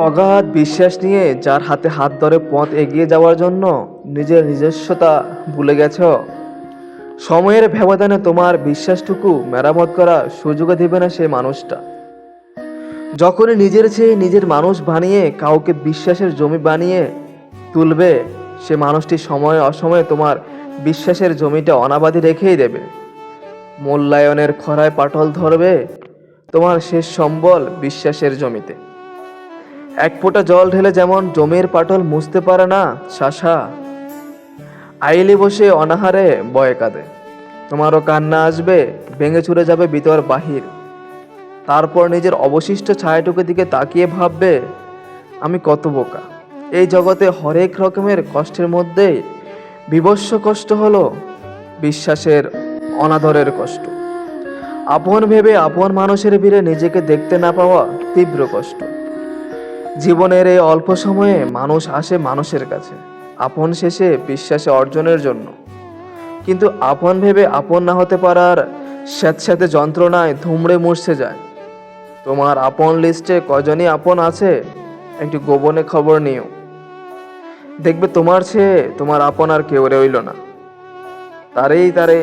অগাধ বিশ্বাস নিয়ে যার হাতে হাত ধরে পথ এগিয়ে যাওয়ার জন্য নিজের নিজস্বতা ভুলে গেছ, সময়ের ব্যবধানে তোমার বিশ্বাসটুকু মেরামত করা সুযোগ দিবে না সেই মানুষটা। যখনই নিজের চেয়ে নিজের মানুষ বানিয়ে কাউকে বিশ্বাসের জমি বানিয়ে তুলবে, সে মানুষটি সময়ে অসময়ে তোমার বিশ্বাসের জমিটা অনাবাদি রেখেই দেবে। মূল্যায়নের খরায় পাটল ধরবে তোমার শেষ সম্বল বিশ্বাসের জমিতে। এক ফোঁটা জল ঢেলে যেমন জমির পাটল মুছতে পারে না শাসা, আইলে বসে অনাহারে বয়ে কাঁদে। তোমারও কান্না আসবে, ভেঙে চুরে যাবে ভিতর বাহির। তারপর নিজের অবশিষ্ট ছায়াটুকুর দিকে তাকিয়ে ভাববে, আমি কত বোকা। এই জগতে হরেক রকমের কষ্টের মধ্যে বিভৎস কষ্ট হলো বিশ্বাসের অনাদরের কষ্ট। আপন ভেবে আপন মানুষের ভিড়ে নিজেকে দেখতে না পাওয়া তীব্র কষ্ট। জীবনের এই অল্প সময়ে মানুষ আসে মানুষের কাছে আপন শেষে বিশ্বাসে অর্জনের জন্য, কিন্তু আপন ভেবে আপন না হতে পারার স্যাঁতস্যাঁতে যন্ত্রণায় ধুমড়ে মুছছে যায়। তোমার আপন লিস্টে কজনই আপন আছে একটু গোপনে খবর নিও, দেখবে তোমার চেয়ে তোমার আপন আর কেউ রইল না। তারে